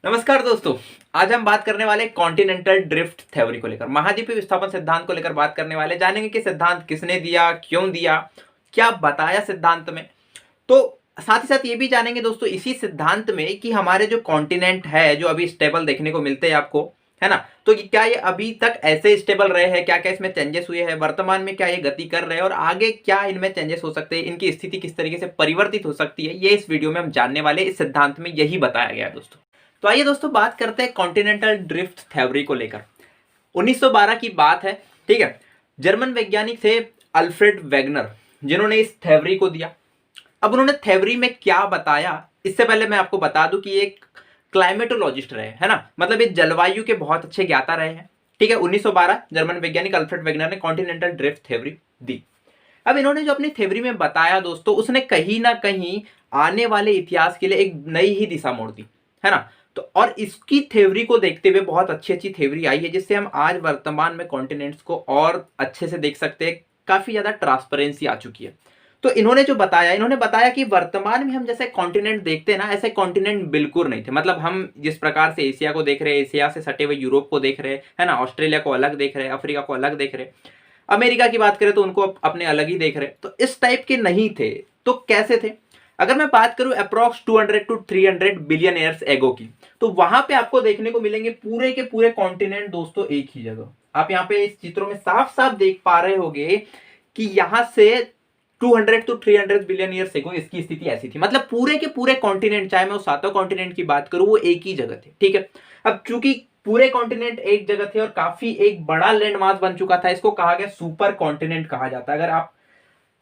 नमस्कार दोस्तों। आज हम बात करने वाले कॉन्टिनेंटल ड्रिफ्ट थ्योरी को लेकर, महाद्वीपीय विस्थापन सिद्धांत को लेकर बात करने वाले। जानेंगे कि सिद्धांत किसने दिया, क्यों दिया, क्या बताया सिद्धांत में। तो साथ ही साथ ये भी जानेंगे दोस्तों इसी सिद्धांत में कि हमारे जो कॉन्टिनेंट है, जो अभी स्टेबल देखने को मिलते हैं आपको, है ना, तो क्या ये अभी तक ऐसे स्टेबल रहे हैं, क्या क्या इसमें चेंजेस हुए हैं, वर्तमान में क्या ये गति कर रहे हैं और आगे क्या इनमें चेंजेस हो सकते हैं, इनकी स्थिति किस तरीके से परिवर्तित हो सकती है, ये इस वीडियो में हम जानने वाले। इस सिद्धांत में यही बताया गया है दोस्तों। तो आइए दोस्तों बात करते हैं कॉन्टिनेंटल ड्रिफ्ट थ्योरी को लेकर। 1912 की बात है, ठीक है। जर्मन वैज्ञानिक थे अल्फ्रेड वेगनर, जिन्होंने इस थ्योरी को दिया। अब उन्होंने थ्योरी में क्या बताया, इससे पहले मैं आपको बता दूं कि एक क्लाइमेटोलॉजिस्ट रहे, है ना, मतलब ये जलवायु के बहुत अच्छे ज्ञाता रहे हैं, ठीक है। 1912 जर्मन वैज्ञानिक अल्फ्रेड वेगनर ने कॉन्टिनेंटल ड्रिफ्ट थ्योरी दी। अब इन्होंने जो अपनी थ्योरी में बताया दोस्तों, उसने कहीं ना कहीं आने वाले इतिहास के लिए एक नई ही दिशा मोड़ दी, है ना। तो और इसकी थ्योरी को देखते हुए बहुत अच्छी अच्छी थ्योरी आई है, जिससे हम आज वर्तमान में कॉन्टिनेंट्स को और अच्छे से देख सकते हैं। काफी ज्यादा ट्रांसपेरेंसी आ चुकी है। तो इन्होंने बताया कि वर्तमान में हम जैसे कॉन्टिनेंट देखते हैं ना, ऐसे कॉन्टिनेंट बिल्कुल नहीं थे। मतलब हम जिस प्रकार से एशिया को देख रहे हैं, एशिया से सटे हुए यूरोप को देख रहे हैं, है ना, ऑस्ट्रेलिया को अलग देख रहे हैं, अफ्रीका को अलग देख रहे हैं, अमेरिका की बात करें तो उनको अपने अलग ही देख रहे हैं। तो इस टाइप के नहीं थे। तो कैसे थे? अगर मैं बात करूं approx 200 to 300 billion years ago की, तो वहां पे आपको देखने को मिलेंगे पूरे के पूरे कॉन्टिनेंट दोस्तों एक ही जगह। आप यहाँ पे इस चित्रों में साफ साफ देख पा रहे होंगे कि यहां से 200 टू 300 बिलियन ईयर्स एगो इसकी स्थिति ऐसी थी। मतलब पूरे के पूरे कॉन्टिनेंट, चाहे मैं उस सातों कॉन्टिनेंट की बात करूं, वो एक ही जगह थे, ठीक है। अब चूंकि पूरे कॉन्टिनेंट एक जगह थे और काफी एक बड़ा लैंड मास बन चुका था, इसको कहा गया सुपर कॉन्टिनेंट कहा जाता है। अगर आप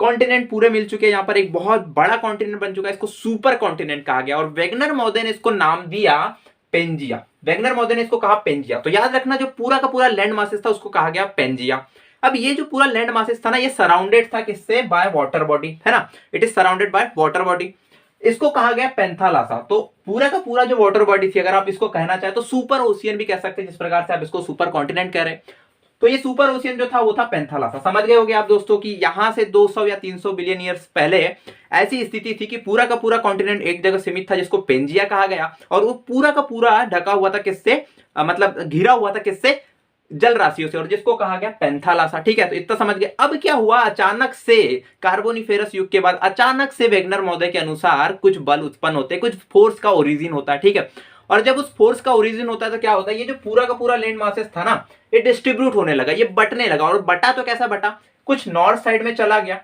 कॉन्टिनेंट पूरे मिल चुके हैं, यहाँ पर एक बहुत बड़ा कॉन्टिनेंट बन चुका है, इसको सुपर कॉन्टिनेंट कहा गया। और वेगनर महोदय ने इसको नाम दिया पेंजिया। वेगनर महोदय ने इसको कहा पेंजिया। तो याद रखना, जो पूरा का पूरा लैंड मासेस था उसको कहा गया पेंजिया। अब ये जो पूरा लैंड मासेस था ना, ये सराउंडेड था किससे? बाय वाटर बॉडी, है ना। It is surrounded by water body. इसको कहा गया पेंथालासा। तो पूरा का पूरा जो वाटर बॉडी थी, अगर आप इसको कहना चाहे तो सुपर ओशियन भी कह सकते हैं, जिस प्रकार से आप इसको सुपर कॉन्टिनेंट कह रहे हैं। तो ये सुपर ओशियन जो था वो था पेंथालासा। समझ गए होंगे आप दोस्तों कि यहां से 200 या 300 बिलियन ईयर्स पहले ऐसी स्थिति थी कि पूरा का पूरा कॉन्टिनेंट एक जगह सीमित था, जिसको पेंजिया कहा गया। और वो पूरा का पूरा ढका हुआ था किससे? मतलब घिरा हुआ था किससे? जल राशियों से, और जिसको कहा गया पेंथालासा, ठीक है। तो इतना समझ गए। अब क्या हुआ, अचानक से कार्बोनिफेरस युग के बाद अचानक से वेगनर महोदय के अनुसार कुछ बल उत्पन्न होते हैं, कुछ फोर्स का ओरिजिन होता है, ठीक है। और जब उस फोर्स का ओरिजिन होता है तो क्या होता है, ये जो पूरा का पूरा लैंड मासेस था ना, ये डिस्ट्रीब्यूट होने लगा, ये बटने लगा। और बटा तो कैसा बटा? कुछ नॉर्थ साइड में चला गया,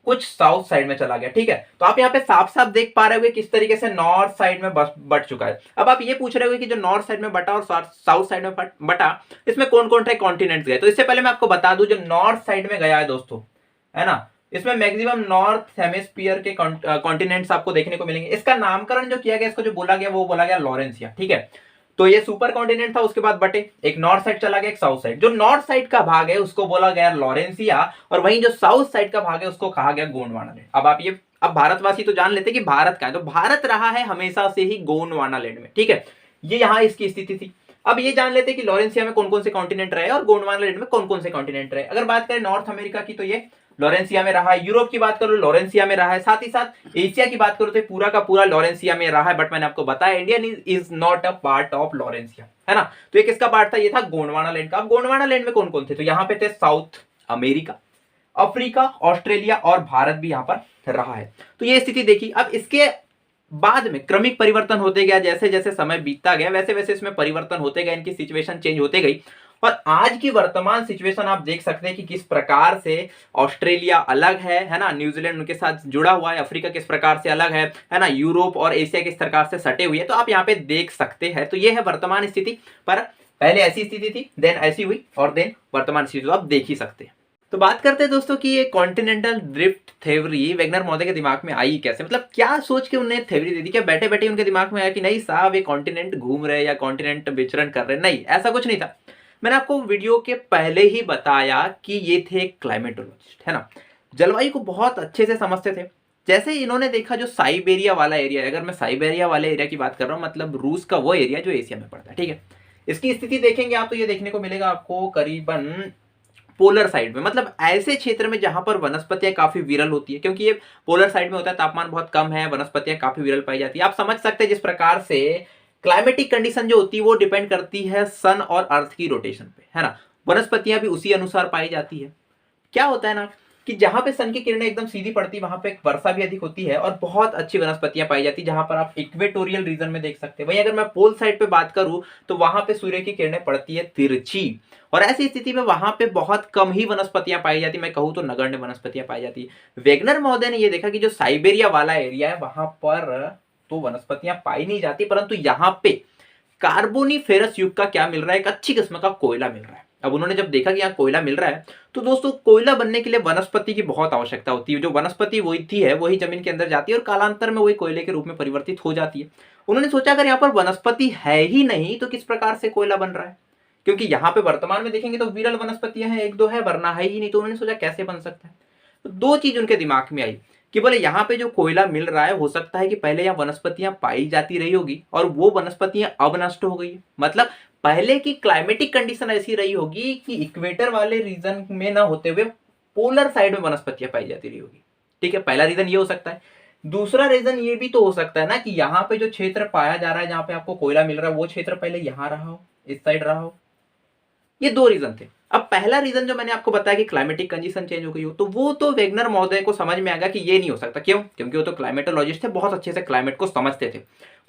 कुछ साउथ साइड में चला गया, ठीक है। तो आप यहाँ पे साफ साफ देख पा रहे होंगे किस तरीके से नॉर्थ साइड में बट चुका है। अब आप ये पूछ रहे हो कि जो नॉर्थ साइड में बटा और साउथ साइड में बटा, इसमें कौन कौन से कॉन्टिनेंट्स गए। तो इससे पहले मैं आपको बता दूं, जो नॉर्थ साइड में गया है दोस्तों, है ना, इसमें मैक्सिमम नॉर्थ हेमिस्फीयर के कॉन्टिनेंट्स आपको देखने को मिलेंगे। इसका नामकरण जो किया गया, इसको जो बोला गया वो बोला गया लॉरेंसिया, ठीक है। तो ये सुपर कॉन्टिनेंट था, उसके बाद बटे, एक नॉर्थ साइड चला गया, एक साउथ साइड। जो नॉर्थ साइड का भाग है उसको बोला गया लॉरेंसिया, और वहीं जो साउथ साइड का भाग है उसको कहा गया गोंडवाना लैंड। अब भारतवासी तो जान लेते कि भारत का है, तो भारत रहा है हमेशा से ही गोंडवाना लैंड में, ठीक है। ये यहाँ इसकी स्थिति थी। अब ये जान लेते कि लॉरेंसिया में कौन कौन से कॉन्टिनेंट रहे और गोंडवाना लैंड में कौन कौन से कॉन्टिनेंट रहे। अगर बात करें नॉर्थ अमेरिका की, तो ये लॉरेंसिया में रहा है। यूरोप की बात करो, लॉरेंसिया में रहा है। साथ ही साथ एशिया की बात करो तो पूरा का पूरा लॉरेंसिया में रहा है। बट मैंने आपको बताया, India is not a part of Laurentia, है ना। तो ये किसका पार्ट था? ये था गोंडवाना लैंड का। अब गोंडवाना लैंड में कौन कौन थे? तो यहाँ पे थे साउथ अमेरिका, अफ्रीका, ऑस्ट्रेलिया और भारत भी यहाँ पर रहा है। तो ये स्थिति देखी। अब इसके बाद में क्रमिक परिवर्तन होते गया, जैसे जैसे समय बीतता गया वैसे वैसे इसमें परिवर्तन होते गए, इनकी सिचुएशन चेंज होते गई। और आज की वर्तमान सिचुएशन आप देख सकते हैं कि किस प्रकार से ऑस्ट्रेलिया अलग है ना, न्यूजीलैंड उनके साथ जुड़ा हुआ है, अफ्रीका किस प्रकार से अलग है ना, यूरोप और एशिया किस प्रकार से सटे हुए हैं। तो आप यहाँ पे देख सकते हैं। तो ये है वर्तमान स्थिति। पर पहले ऐसी स्थिति थी, देन ऐसी हुई, और देन वर्तमान स्थिति, तो आप देख ही सकते हैं। तो बात करते हैं दोस्तों कि ये कॉन्टिनेंटल ड्रिफ्ट थ्योरी वेगनर महोदय के दिमाग में आई कैसे, मतलब क्या सोच के उन्हें थ्योरी दे दी? क्या बैठे बैठे उनके दिमाग में आया कि नहीं साहब ये कॉन्टिनेंट घूम रहे या कॉन्टिनेंट विचरण कर रहे? नहीं, ऐसा कुछ नहीं था। मैंने आपको वीडियो के पहले ही बताया कि ये थे क्लाइमेटोलॉजिस्ट, है ना, जलवायु को बहुत अच्छे से समझते थे। जैसे इन्होंने देखा जो साइबेरिया वाला एरिया है, अगर मैं साइबेरिया वाले एरिया की बात कर रहा हूँ, मतलब रूस का वो एरिया जो एशिया में पड़ता है, ठीक है। इसकी स्थिति देखेंगे आप तो ये देखने को मिलेगा आपको करीबन पोलर साइड में, मतलब ऐसे क्षेत्र में जहां पर वनस्पतियां काफी विरल होती है, क्योंकि ये पोलर साइड में होता है, तापमान बहुत कम है, वनस्पतियां काफी विरल पाई जाती है। आप समझ सकते हैं जिस प्रकार से क्लाइमेटिक कंडीशन जो होती है वो डिपेंड करती है सन और अर्थ की रोटेशन पे, है ना। वनस्पतियां भी उसी अनुसार पाई जाती है। क्या होता है ना कि जहां पे सन की किरणें एकदम सीधी पड़ती है वहां पे वर्षा भी अधिक होती है और बहुत अच्छी वनस्पतियां पाई जाती है, जहां पर आप इक्वेटोरियल रीजन में देख सकते हैं। वहीं अगर मैं पोल साइड पे बात करूं तो वहां पे सूर्य की किरणें पड़ती है तिरछी, और ऐसी स्थिति में वहां पे बहुत कम ही वनस्पतियां पाई जाती, मैं कहूं तो नगण्य वनस्पतियां पाई जाती है। वेगनर महोदय ने यह देखा कि जो साइबेरिया वाला एरिया है वहां पर तो वनस्पतियां पाई नहीं जाती, परंतु यहां पे कार्बोनिफेरस युग का क्या मिल रहा है, एक अच्छी किस्म का कोयला मिल रहा है। अब उन्होंने जब देखा कि यहाँ कोयला मिल रहा है तो दोस्तों कोयला बनने के लिए वनस्पति की बहुत आवश्यकता होती है। जो वनस्पति वही है वही जमीन के अंदर जाती है और कालांतर में वही कोयले के रूप में परिवर्तित हो जाती है। उन्होंने सोचा अगर यहाँ पर वनस्पति है ही नहीं तो किस प्रकार से कोयला बन रहा है, क्योंकि यहाँ पे वर्तमान में देखेंगे तो विरल वनस्पतियां हैं, एक दो है, वरना है ही नहीं। तो उन्होंने सोचा कैसे बन सकता है, तो दो चीज उनके दिमाग में आई कि बोले यहाँ पे जो कोयला मिल रहा है हो सकता है कि पहले यहाँ वनस्पतियां पाई जाती रही होगी और वो वनस्पतियां अब नष्ट हो गई है। मतलब पहले की क्लाइमेटिक कंडीशन ऐसी रही होगी कि इक्वेटर वाले रीजन में ना होते हुए पोलर साइड में वनस्पतियां पाई जाती रही होगी। ठीक है, पहला रीजन ये हो सकता है। दूसरा रीजन ये भी तो हो सकता है ना कि यहाँ पे जो क्षेत्र पाया जा रहा है जहां पे आपको कोयला मिल रहा है वो क्षेत्र पहले यहाँ रहा हो, इस साइड रहा हो। ये दो रीजन थे। अब पहला रीजन जो मैंने आपको बताया कि क्लाइमेटिक कंडीशन चेंज हो गई हो, तो वो तो वेगनर महोदय को समझ में आ गया कि ये नहीं हो सकता। क्यों? क्योंकि वो तो क्लाइमेटोलॉजिस्ट थे, बहुत अच्छे से क्लाइमेट को समझते थे।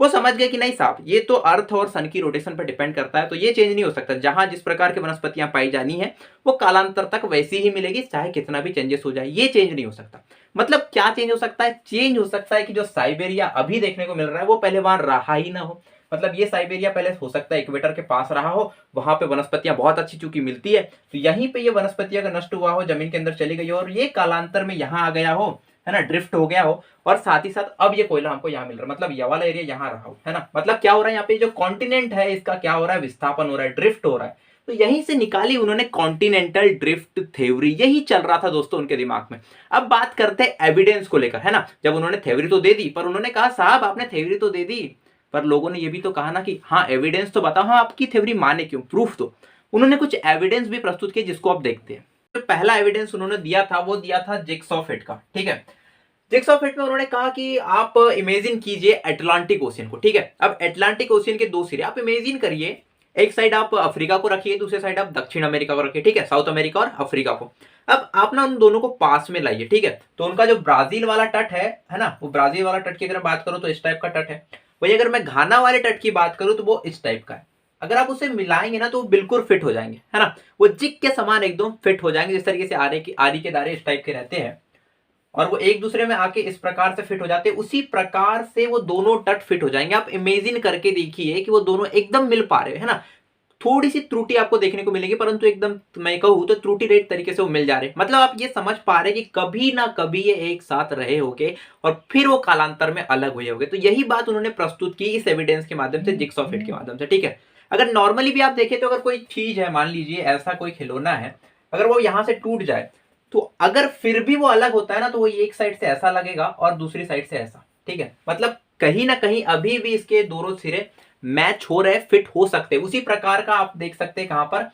वो समझ गए कि नहीं साहब ये तो अर्थ और सन की रोटेशन पर डिपेंड करता है, तो ये चेंज नहीं हो सकता। जहां जिस प्रकार की वनस्पतियां पाई जानी है वो कालांतर तक वैसी ही मिलेगी, चाहे कितना भी चेंजेस हो जाए, ये चेंज नहीं हो सकता। मतलब क्या चेंज हो सकता है? चेंज हो सकता है कि जो साइबेरिया अभी देखने को मिल रहा है वो पहले वहां रहा ही ना हो। मतलब ये साइबेरिया पहले हो सकता है इक्वेटर के पास रहा हो, वहां पे वनस्पतियां बहुत अच्छी चूंकि मिलती है, तो यहीं पे ये वनस्पतियां का नष्ट हुआ हो, जमीन के अंदर चली गई हो और ये कालांतर में यहाँ आ गया हो, है ना, ड्रिफ्ट हो गया हो, और साथ ही साथ अब ये कोयला हमको यहाँ मिल रहा है। मतलब ये वाला एरिया यहाँ रहा हो, है ना। मतलब क्या हो रहा है यहाँ पे जो कॉन्टिनेंट है इसका क्या हो रहा है, विस्थापन हो रहा है, ड्रिफ्ट हो रहा है। तो यहीं से निकाली उन्होंने कॉन्टिनेंटल ड्रिफ्ट थ्योरी, यही चल रहा था दोस्तों उनके दिमाग में। अब बात करते हैं एविडेंस को लेकर, है ना। जब उन्होंने थ्योरी तो दे दी, पर उन्होंने कहा साहब आपने थ्योरी तो दे दी, पर लोगों ने ये भी तो कहा ना कि हाँ एविडेंस तो बताओ, हाँ आपकी थ्योरी माने क्यों, प्रूफ दो। उन्होंने कुछ एविडेंस भी प्रस्तुत किए जिसको आप देखते हैं। जो पहला एविडेंस उन्होंने दिया था वो दिया था जिग्सॉ फिट का। ठीक है, जिग्सॉ फिट में उन्होंने कहा कि आप इमेजिन कीजिए अटलांटिक ओशियन को। ठीक है, अब अटलांटिक ओशियन के दो सिरे आप इमेजिन करिए, एक साइड आप अफ्रीका को रखिए, दूसरे साइड आप दक्षिण अमेरिका को रखिए। ठीक है, साउथ अमेरिका और अफ्रीका को। अब आप ना उन दोनों को पास में लाइए। ठीक है, तो उनका जो ब्राजील वाला तट है ना, वो ब्राजील वाला तट की अगर बात करूं तो इस टाइप का तट है। वही अगर मैं घाना वाले तट की बात करूं तो वो इस टाइप का है। अगर आप उसे मिलाएंगे ना तो वो बिल्कुल फिट हो जाएंगे, है ना। वो जिग के समान एकदम फिट हो जाएंगे, जिस तरीके से आरी के दारे इस टाइप के रहते हैं और वो एक दूसरे में आके इस प्रकार से फिट हो जाते हैं, उसी प्रकार से वो दोनों तट फिट हो जाएंगे। आप इमेजिन करके देखिए कि वो दोनों एकदम मिल पा रहे हैं, है ना। थोड़ी सी त्रुटि आपको देखने को मिलेगी, परंतु एकदम मैं कहूं तो त्रुटि रहित तरीके से वो मिल जा रहे हैं। मतलब आप ये समझ पा रहे हैं कि कभी ना कभी ये एक साथ रहे होंगे और फिर वो कालांतर में अलग हुए होंगे। तो यही बात उन्होंने प्रस्तुत की इस एविडेंस के माध्यम से, जिग्सॉ फिट के माध्यम से। ठीक है, अगर नॉर्मली भी आप देखें तो अगर कोई चीज है, मान लीजिए ऐसा कोई खिलौना है, अगर वो यहां से टूट जाए तो अगर फिर भी वो अलग होता है ना तो वो एक साइड से ऐसा लगेगा और दूसरी साइड से ऐसा। ठीक है, मतलब कहीं ना कहीं अभी भी इसके दोनों सिरे मैच हो रहे, फिट हो सकते हैं। उसी प्रकार का आप देख सकते हैं कहां पर,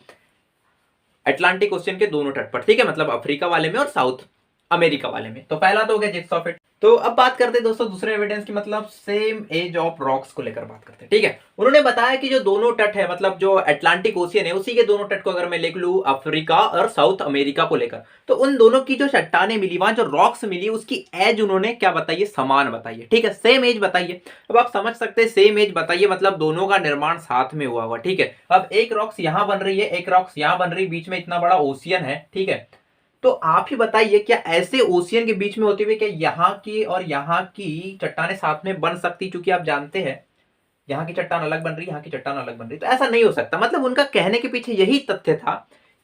अटलांटिक ओशियन के दोनों तट पर। ठीक है, मतलब अफ्रीका वाले में और साउथ अमेरिका वाले में। तो पहला तो हो गया जिग्सॉ फिट। तो अब बात करते हैं दोस्तों दूसरे एविडेंस की, मतलब सेम एज ऑफ रॉक्स को लेकर बात करते हैं। ठीक है, उन्होंने बताया कि जो दोनों तट है, मतलब जो अटलांटिक ओशियन है उसी के दोनों तट को अगर मैं लिख लूं अफ्रीका और साउथ अमेरिका को लेकर, तो उन दोनों की जो चट्टाने मिली, वहां जो रॉक्स मिली, उसकी एज उन्होंने क्या बताइए, समान बताइए। ठीक है, सेम एज बताइए। अब आप समझ सकते हैं सेम एज बताइए मतलब दोनों का निर्माण साथ में हुआ हुआ। ठीक है, अब एक रॉक्स यहां बन रही है, एक रॉक्स यहां बन रही, बीच में इतना बड़ा ओशियन है। ठीक है, तो आप ही बताइए क्या ऐसे ओशियन के बीच में होते हुए क्या यहाँ की और यहाँ की चट्टाने साथ में बन सकती? क्योंकि आप जानते हैं यहाँ की चट्टान अलग बन रही, यहाँ की चट्टान अलग बन रही, तो ऐसा नहीं हो सकता। मतलब उनका कहने के पीछे यही तथ्य था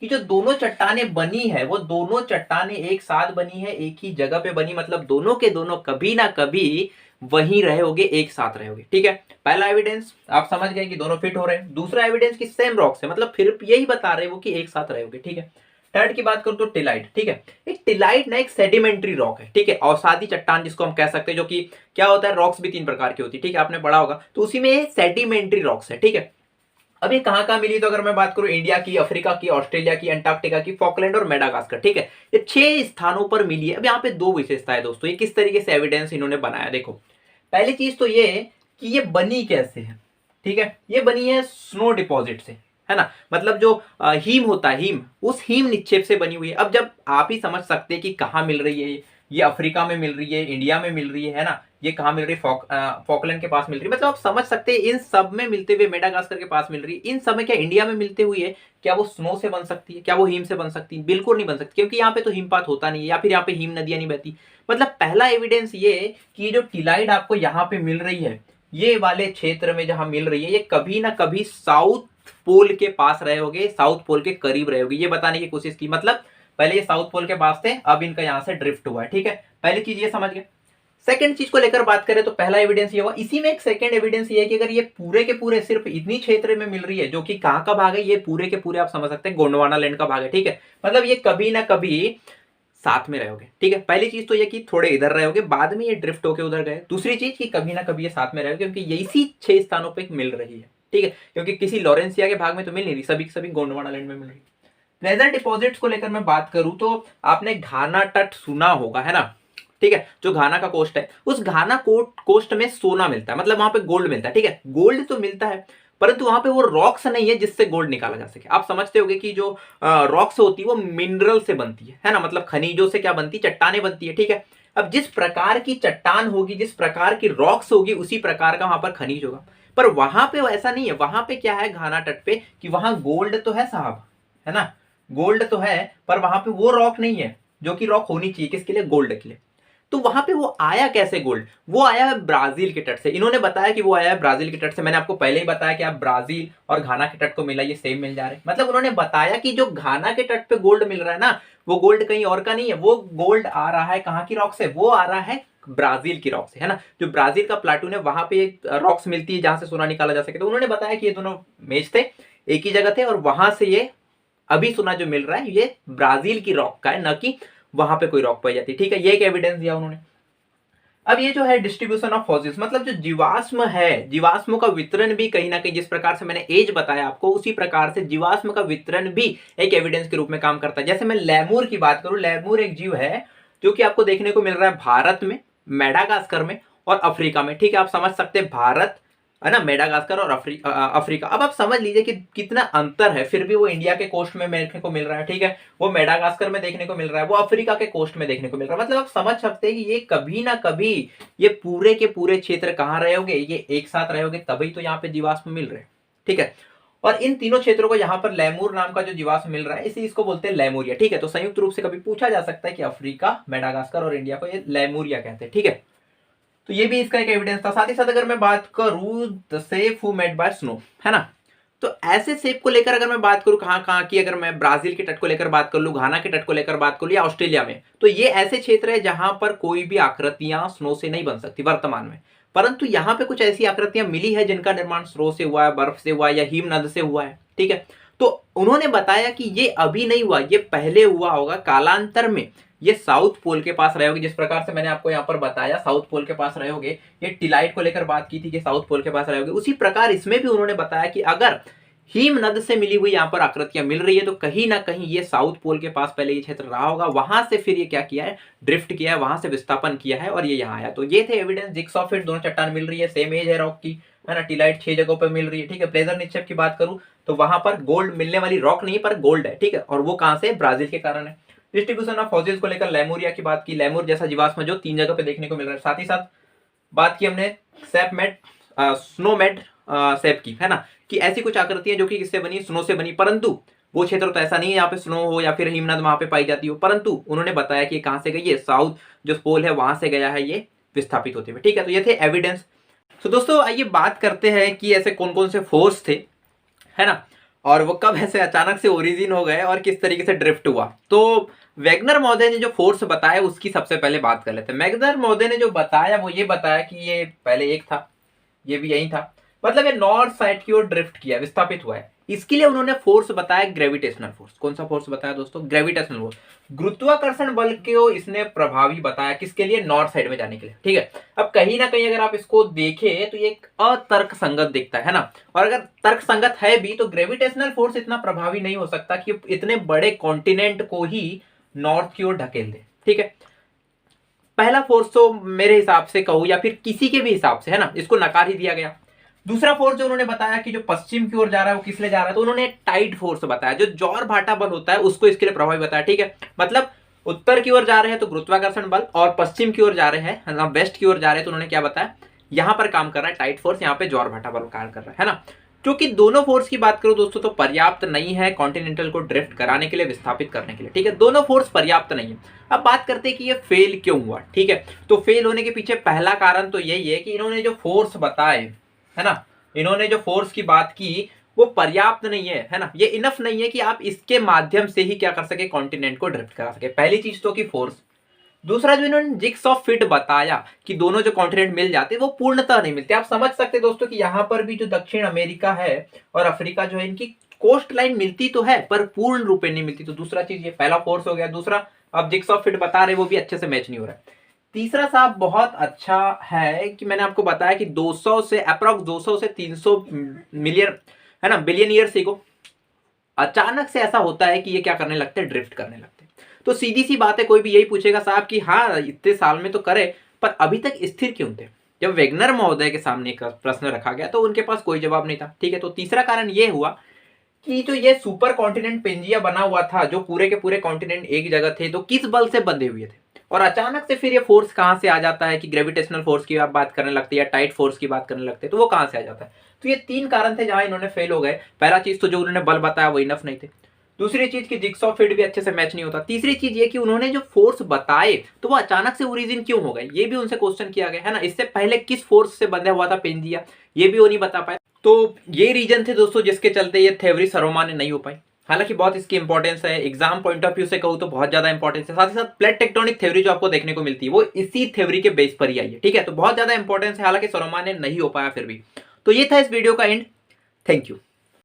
कि जो दोनों चट्टाने बनी है वो दोनों चट्टाने एक साथ बनी है, एक ही जगह पे बनी, मतलब दोनों के दोनों कभी ना कभी वहीं रहे होगे, एक साथ रहे होगे। ठीक है, पहला एविडेंस आप समझ गए कि दोनों फिट हो रहे हैं। दूसरा एविडेंस की सेम रॉक्स है, मतलब फिर यही बता रहे वो कि एक साथ रहे होगे। ठीक है, थर्ड की बात करूं तो टिलाइट। ठीक है, एक टिलाइट ना एक सेडिमेंट्री रॉक है। ठीक है, अवसादी चट्टान जिसको हम कह सकते हैं, जो कि क्या होता है, रॉक्स भी तीन प्रकार की होती है। ठीक है, आपने पढ़ा होगा, तो उसी में सेडिमेंट्री रॉक्स है। ठीक है, अब ये कहां मिली, तो अगर मैं बात करूं इंडिया की, अफ्रीका की, ऑस्ट्रेलिया की, अंटार्कटिका की, फॉकलैंड और मेडागास्कर। ठीक है, ये 6 स्थानों पर मिली है। अब यहाँ पे दो विशेषता है दोस्तों, ये किस तरीके से एविडेंस इन्होंने बनाया। देखो, पहली चीज तो ये कि ये बनी कैसे है। ठीक है, ये बनी है स्नो डिपॉजिट से, है ना, मतलब जो हीम होता है, हीम, उस हीम निक्षेप से बनी हुई है। अब जब आप ही समझ सकते हैं कि कहाँ मिल रही है, ये अफ्रीका में मिल रही है, इंडिया में मिल रही है ना, ये कहाँ मिल रही है, फॉकलैंड के पास मिल रही है, मतलब आप समझ सकते हैं इन सब में मिलते हुए, मेडागास्कर के पास मिल रही है, इन सब में क्या इंडिया में मिलते हुए है, क्या वो स्नो से बन सकती है, क्या वो हिम से बन सकती है? बिल्कुल नहीं बन सकती, क्योंकि यहाँ पे तो हिमपात होता नहीं है, या फिर यहाँ पे हिम नदियां नहीं बहती। मतलब पहला एविडेंस ये कि जो टिलाइड आपको यहाँ पे मिल रही है, ये वाले क्षेत्र में जहां मिल रही है, ये कभी ना कभी साउथ पोल के पास रहे होगे, साउथ पोल के करीब रहे होगे, ये बताने की कोशिश की। मतलब पहले ये साउथ पोल के पास थे, अब इनका यहां से ड्रिफ्ट हुआ है, ठीक है, पहली चीज ये समझ गए। सेकंड चीज को लेकर बात करें तो पहला एविडेंस ये हुआ, इसी में एक सेकंड एविडेंस ये है कि अगर ये पूरे के पूरे सिर्फ इतनी क्षेत्र में मिल रही है, जो कि कहां का भाग है, ये पूरे के पूरे आप समझ सकते हैं गोंडवाना लैंड का भाग है, ठीक है, मतलब ये कभी ना कभी साथ में रहोगे, ठीक है। पहली चीज तो ये कि थोड़े इधर रहोगे, बाद में ये ड्रिफ्ट होके उधर गए। दूसरी चीज कि कभी ना कभी ये साथ में रहोगे, क्योंकि ये इसी 6 स्थानों पे मिल रही है, ठीक है, क्योंकि किसी लॉरेंसिया के भाग में तो मिल नहीं रही, सभी सभी गोंडवाना लैंड में मिल रही। प्लेजर डिपॉजिट्स को लेकर मैं बात करूं तो आपने घाना तट सुना होगा, है ना, ठीक है, जो घाना का कोस्ट है, उस घाना कोस्ट में सोना मिलता है, मतलब वहां पे गोल्ड मिलता है, ठीक है, गोल्ड तो मिलता है, परंतु वहां पे वो रॉक्स नहीं है जिससे गोल्ड निकाला जा सके। आप समझते होंगे कि जो रॉक्स होती है वो मिनरल से बनती है ना, मतलब खनिजों से क्या बनती है, चट्टाने बनती है, ठीक है। अब जिस प्रकार की चट्टान होगी, जिस प्रकार की रॉक्स होगी, उसी प्रकार का वहां पर खनिज होगा। पर वहां पे ऐसा नहीं है, वहां पे क्या है घाना तट पे कि वहां गोल्ड तो है साहब, है ना, गोल्ड तो है, पर वहां पे वो रॉक नहीं है जो कि रॉक होनी चाहिए, किसके लिए, गोल्ड के लिए। तो वहां पे वो आया कैसे गोल्ड, वो आया है ब्राजील के तट से। इन्होंने बताया कि वो आया है ब्राजील के तट से। मैंने आपको पहले ही बताया कि आप ब्राजील और घाना के तट को मिला, ये सेम मिल जा रहे हैं। मतलब उन्होंने बताया कि जो घाना के तट पे गोल्ड मिल रहा है ना, वो गोल्ड कहीं और का नहीं है, वो गोल्ड आ रहा है कहाँ की रॉक से, वो आ रहा है ब्राजील की रॉक से, है ना, जो ब्राजील का प्लाटून है वहां पे रॉक्स मिलती है जहां से सोना निकाला जा सके। तो उन्होंने बताया कि ये दोनों मेज थे, एक ही जगह थे, और वहां से ये अभी सोना जो मिल रहा है ये ब्राजील की रॉक का है, न कि वहां पे कोई रॉक पाई जाती है, ठीक है, ये एक एविडेंस दिया उन्होंने। अब ये जो है डिस्ट्रीब्यूशन ऑफ फॉसिल्स, मतलब जो जीवाश्म है, जीवाश्मों का वितरण भी कहीं ना कहीं, जिस प्रकार से मैंने एज बताया आपको, उसी प्रकार से जीवाश्म का वितरण भी एक एविडेंस के रूप में काम करता है। जैसे मैं लेमूर की बात करूं, लेमूर एक जीव है जो कि आपको देखने को मिल रहा है भारत में, मेडागास्कर में और अफ्रीका में, ठीक है, आप समझ सकते हैं भारत, है ना, मेडागास्कर और अफ्रीका। अब आप समझ लीजिए कि कितना अंतर है, फिर भी वो इंडिया के कोस्ट में देखने को मिल रहा है, ठीक है, वो मेडागास्कर में देखने को मिल रहा है, वो अफ्रीका के कोस्ट में देखने को मिल रहा है। मतलब आप समझ सकते हैं कि ये कभी ना कभी ये पूरे के पूरे क्षेत्र कहाँ रहे होंगे, ये एक साथ रहे होंगे, तभी तो यहाँ पे जीवाश्म मिल रहे हैं, ठीक है। और इन तीनों क्षेत्रों को यहाँ पर लेमूर नाम का जो जीवाश्म मिल रहा है, इसी इसको बोलते हैं लेमूरिया, ठीक है। तो संयुक्त रूप से कभी पूछा जा सकता है कि अफ्रीका, मेडागास्कर और इंडिया को ये लेमूरिया कहते हैं, ठीक है। तो ये भी इसका एक एविडेंस था। साथ ही साथ अगर मैं बात करूं the shape who made by snow, है ना, तो ऐसे सेप को लेकर अगर मैं बात करूं कहां कहां की, अगर मैं ब्राजील के तट को लेकर बात कर लूं, घाना के तट को लेकर बात कर लूं, या ऑस्ट्रेलिया में, तो ये ऐसे क्षेत्र है जहां पर कोई भी आकृतियां स्नो से नहीं बन सकती वर्तमान में। परंतु यहां पे कुछ ऐसी आकृतियां मिली है जिनका निर्माण स्नो से हुआ है, बर्फ से हुआ है, या हिमनद से हुआ है, ठीक है। तो उन्होंने बताया कि ये अभी नहीं हुआ, ये पहले हुआ होगा, कालांतर में ये साउथ पोल के पास रहे होगे। जिस प्रकार से मैंने आपको यहाँ पर बताया साउथ पोल के पास रहे होगे, ये टिलाइट को लेकर बात की थी कि साउथ पोल के पास रहे होगे, उसी प्रकार इसमें भी उन्होंने बताया कि अगर हिम नद से मिली हुई यहाँ पर आकृतियां मिल रही है, तो कहीं ना कहीं ये साउथ पोल के पास पहले ये क्षेत्र रहा होगा, वहां से फिर ये क्या किया है, ड्रिफ्ट किया है, वहां से विस्थापन किया है और ये यहाँ आया। तो ये थे एविडेंस, जिक्स ऑफ इट, दोनों चट्टान मिल रही है, सेम एज है रॉक की, है ना, टिलाइट 6 जगहों पर मिल रही है, ठीक है। प्लेजर निक्षेप की बात करूं तो वहां पर गोल्ड मिलने वाली रॉक नहीं पर गोल्ड है, ठीक है, और वो कहां से, ब्राजील के कारण है। डिस्ट्रीब्यूशन ऑफ फॉसिल्स को लेकर लेमूरिया की बात की, लेमूर जैसा जीवाश्म जो 3 जगह पे देखने को मिल रहा है। साथ ही साथ बात की हमने सेपमेट, स्नोमेड सेप की, है ना, कि ऐसी कुछ आकृतियां जो कि किससे बनी, स्नो से बनी, परंतु वो क्षेत्र तो ऐसा नहीं है यहाँ पे स्नो हो या फिर हिमनद वहां पे पाई जाती हो, परंतु उन्होंने बताया कि कहां से गई है, साउथ जो पोल है वहां से गया है ये विस्थापित होते हुए, ठीक है। तो ये थे एविडेंस। तो दोस्तों आइए बात करते हैं कि ऐसे कौन कौन से फोर्स थे, है ना, और वो कब ऐसे अचानक से ओरिजिन हो गए और किस तरीके से ड्रिफ्ट हुआ। तो वैगनर महोदय ने जो फोर्स बताया उसकी सबसे पहले बात कर लेते हैं। वैगनर महोदय ने जो बताया वो ये बताया कि ये पहले एक था, ये भी यही था, मतलब ये नॉर्थ साइड की ओर ड्रिफ्ट किया, विस्थापित हुआ है। इसके लिए उन्होंने फोर्स बताया ग्रेविटेशनल फोर्स। कौन सा फोर्स बताया दोस्तों, ग्रेविटेशनल फोर्स, गुरुत्वाकर्षण बल को इसने प्रभावी बताया, किसके लिए, नॉर्थ साइड में जाने के लिए, ठीक है। अब कहीं ना कहीं अगर आप इसको देखें तो ये एक अतर्क संगत दिखता है ना, और अगर तर्क संगत है भी तो ग्रेविटेशनल फोर्स इतना प्रभावी नहीं हो सकता कि इतने बड़े कॉन्टिनेंट को ही नॉर्थ की ओर ढकेल दे, ठीक है। पहला फोर्स तो मेरे हिसाब से कहूं या फिर किसी के भी हिसाब से, है ना, इसको नकार ही दिया गया। दूसरा फोर्स जो उन्होंने बताया कि जो पश्चिम की ओर जा रहा है वो किस लिए जा रहा है, तो उन्होंने टाइड फोर्स बताया, जो जौर भाटा बल होता है उसको इसके लिए प्रभावी बताया। ठीक है, मतलब उत्तर की ओर जा रहे हैं तो गुरुत्वाकर्षण बल, और पश्चिम की ओर जा रहे हैं, वेस्ट की ओर जा रहे हैं तो उन्होंने क्या बताया, यहां पर काम कर रहा है टाइट फोर्स, यहाँ पे जौर भाटा बल कार्य कर रहा है ना। क्योंकि दोनों फोर्स की बात करो दोस्तों तो पर्याप्त नहीं है कॉन्टिनेंटल को ड्रिफ्ट कराने के लिए, विस्थापित करने के लिए। ठीक है, दोनों फोर्स पर्याप्त नहीं है। अब बात करते हैं कि ये फेल क्यों हुआ। ठीक है, तो फेल होने के पीछे पहला कारण तो यही है कि इन्होंने जो फोर्स बताए, है ना, इन्होंने जो फोर्स की बात की वो पर्याप्त नहीं है ना, ये इनफ नहीं है कि आप इसके माध्यम से ही क्या कर सके, कॉन्टिनेंट को ड्रिफ्ट करा सके। पहली चीज तो कि फोर्स। दूसरा जो इन्होंने जिग्स ऑफ फिट बताया कि दोनों जो कॉन्टिनेंट मिल जाते वो पूर्णतः नहीं मिलते। आप समझ सकते दोस्तों कि यहां पर भी जो दक्षिण अमेरिका है और अफ्रीका जो है, इनकी कोस्ट लाइन मिलती तो है पर पूर्ण रूप में नहीं मिलती। तो दूसरा चीज ये पहला फोर्स हो गया। दूसरा अब जिग्स ऑफ फिट बता रहे वो भी अच्छे से मैच नहीं हो रहा है। तीसरा साहब बहुत अच्छा है कि मैंने आपको बताया कि 200 से अप्रॉक्स 200 से 300 मिलियन, है ना, बिलियन ईयर्स को अचानक से ऐसा होता है कि ये क्या करने लगते हैं, ड्रिफ्ट करने लगते हैं। तो सीधी सी बात है, कोई भी यही पूछेगा साहब कि हाँ इतने साल में तो करे पर अभी तक स्थिर क्यों थे। जब वेगनर महोदय के सामने एक प्रश्न रखा गया तो उनके पास कोई जवाब नहीं था। ठीक है, तो तीसरा कारण ये हुआ कि जो ये सुपर कॉन्टिनेंट पेंजिया बना हुआ था, जो पूरे के पूरे कॉन्टिनेंट एक जगह थे, तो किस बल से बंधे हुए थे, और अचानक से फिर ये फोर्स कहां से आ जाता है कि ग्रेविटेशनल फोर्स की आप बात करने लगते हैं या टाइट फोर्स की बात करने लगते हैं, तो वो कहां से आ जाता है। तो ये तीन कारण थे जहां इन्होंने फेल हो गए। पहला चीज तो जो उन्होंने बल बताया वो इनफ नहीं थे। दूसरी चीज की जिग्सॉ फिट भी अच्छे से मैच नहीं होता। तीसरी चीज ये कि उन्होंने जो फोर्स बताए तो वो अचानक से ओरिजिन क्यों हो गए, ये भी उनसे क्वेश्चन किया गया है ना। इससे पहले किस फोर्स से बंधा हुआ था पेंजिया, ये भी वो नहीं बता पाए। तो ये रीजन थे दोस्तों जिसके चलते ये थ्योरी सर्वमान्य नहीं हो पाई। हालांकि बहुत इसकी इंपॉर्टेंस है, एग्जाम पॉइंट ऑफ व्यू से कहूँ तो बहुत ज्यादा इंपॉर्टेंस है। साथ ही साथ प्लेट टेक्टोनिक थ्योरी जो आपको देखने को मिलती है वो इसी थ्योरी के बेस पर ही आई है। ठीक है, तो बहुत ज्यादा इंपॉर्टेंस है, हालांकि सर्वमान्य नहीं हो पाया फिर भी। तो ये था इस वीडियो का एंड। Thank you.